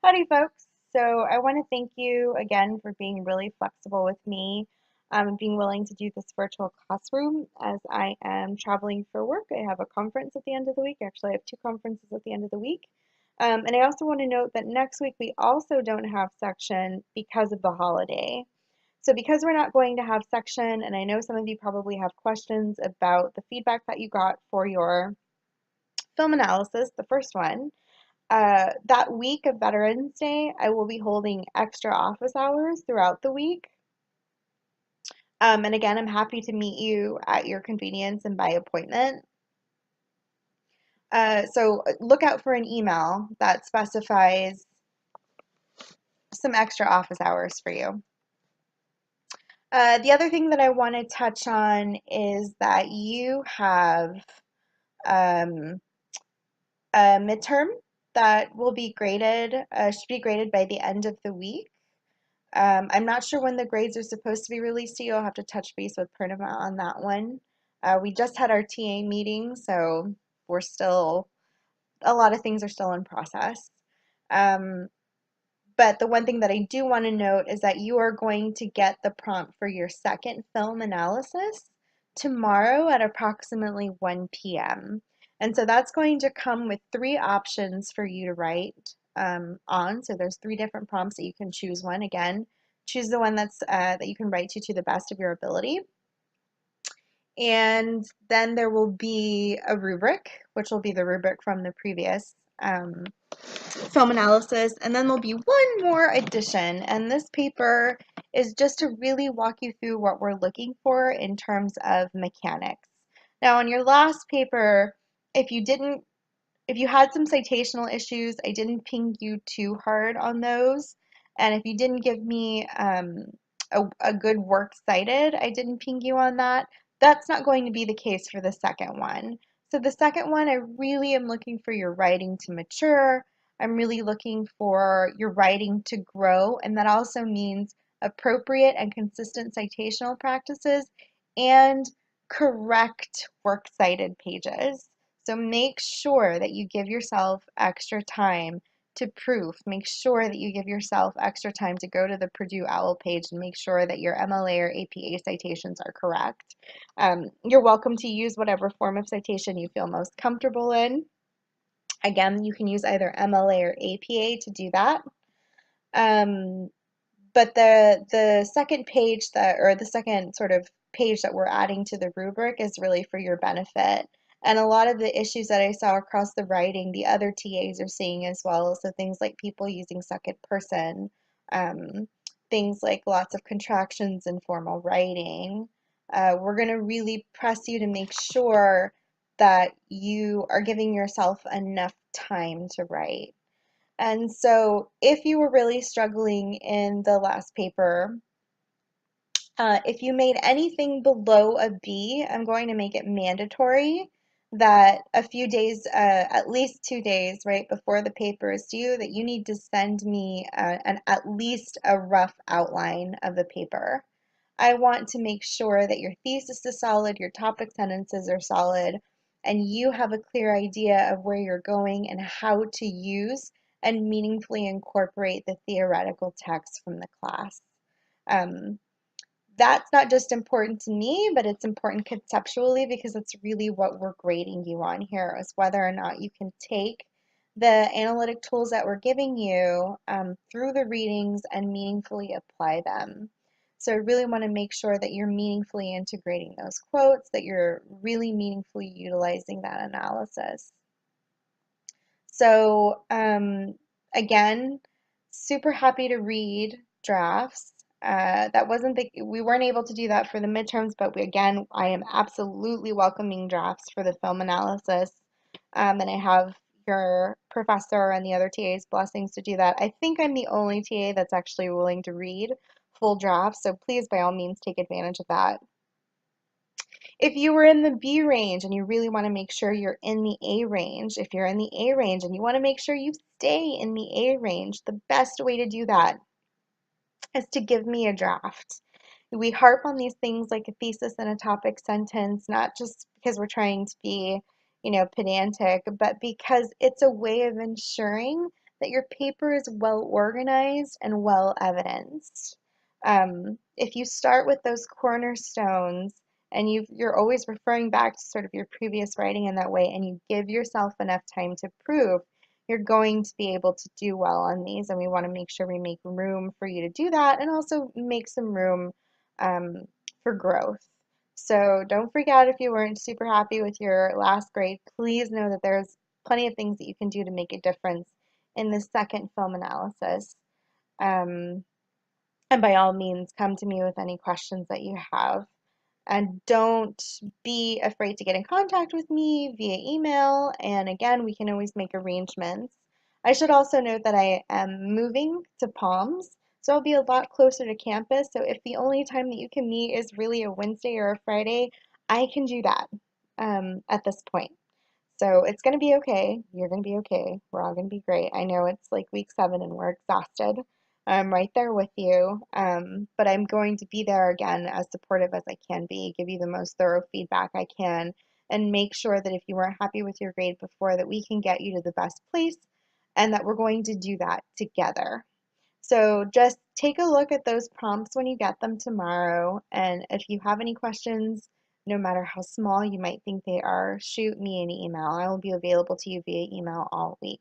Howdy, folks. So I want to thank you again for being really flexible with me and being willing to do this virtual classroom as I am traveling for work. I have a conference at the end of the week. Actually, I have two conferences at the end of the week. And I also want to note that next week we also don't have section because of the holiday. So because we're not going to have section, and I know some of you probably have questions about the feedback that you got for your film analysis, the first one, that week of Veterans Day, I will be holding extra office hours throughout the week. And again, I'm happy to meet you at your convenience and by appointment. So look out for an email that specifies some extra office hours for you. The other thing that I want to touch on is that you have um, a midterm that will be graded, should be graded by the end of the week. I'm not sure when the grades are supposed to be released to you. I'll have to touch base with Purnima on that one. We just had our TA meeting, so we're still, a lot of things are still in process. Um, but the one thing that I do want to note is that you are going to get the prompt for your second film analysis tomorrow at approximately 1 p.m. And so that's going to come with three options for you to write on. So there's three different prompts that you can choose one. Again, choose the one that you can write to the best of your ability. And then there will be a rubric, which will be the rubric from the previous film analysis, and then there'll be one more addition, and this paper is just to really walk you through what we're looking for in terms of mechanics. Now, on your last paper, if you had some citational issues, I didn't ping you too hard on those, and if you didn't give me a good work cited, I didn't ping you on that. That's not going to be the case for the second one. So the second one, I really am looking for your writing to mature. I'm really looking for your writing to grow, and that also means appropriate and consistent citational practices and correct works cited pages. So make sure that you give yourself extra time to proof. Make sure that you give yourself extra time to go to the Purdue OWL page and make sure that your MLA or APA citations are correct. You're welcome to use whatever form of citation you feel most comfortable in. Again, you can use either MLA or APA to do that. But the second page or the second sort of page that we're adding to the rubric is really for your benefit. And a lot of the issues that I saw across the writing, the other TAs are seeing as well. So things like people using second person, things like lots of contractions in formal writing. We're going to really press you to make sure that you are giving yourself enough time to write. And so if you were really struggling in the last paper, if you made anything below a B, I'm going to make it mandatory that a few days, at least 2 days, right before the paper is due, that you need to send me at least a rough outline of the paper. I want to make sure that your thesis is solid, your topic sentences are solid, and you have a clear idea of where you're going and how to use and meaningfully incorporate the theoretical text from the class. Um, that's not just important to me, but it's important conceptually because it's really what we're grading you on here is whether or not you can take the analytic tools that we're giving you through the readings and meaningfully apply them. So I really want to make sure that you're meaningfully integrating those quotes, that you're really meaningfully utilizing that analysis. So again, super happy to read drafts. That wasn't we weren't able to do that for the midterms, but again, I am absolutely welcoming drafts for the film analysis. And I have your professor and the other TA's blessings to do that. I think I'm the only TA that's actually willing to read full drafts, so please, by all means, take advantage of that. If you were in the B range and you really want to make sure you're in the A range, if you're in the A range and you want to make sure you stay in the A range, the best way to do that is to give me a draft. We harp on these things like a thesis and a topic sentence, not just because we're trying to be, pedantic, but because it's a way of ensuring that your paper is well organized and well evidenced. If you start with those cornerstones and you're always referring back to sort of your previous writing in that way, and you give yourself enough time to prove, you're going to be able to do well on these. And we want to make sure we make room for you to do that and also make some room um, for growth. So don't freak out if you weren't super happy with your last grade. Please know that there's plenty of things that you can do to make a difference in the second film analysis. Um, and by all means, come to me with any questions that you have. And don't be afraid to get in contact with me via email. And again, we can always make arrangements. I should also note that I am moving to Palms, so I'll be a lot closer to campus. So if the only time that you can meet is really a Wednesday or a Friday, I can do that at this point. So it's going to be okay. You're going to be okay. We're all going to be great. I know it's like week 7 and we're exhausted. I'm right there with you. But I'm going to be there again as supportive as I can be, give you the most thorough feedback I can, and make sure that if you weren't happy with your grade before, that we can get you to the best place and that we're going to do that together. So just take a look at those prompts when you get them tomorrow. And if you have any questions, no matter how small you might think they are, shoot me an email. I will be available to you via email all week.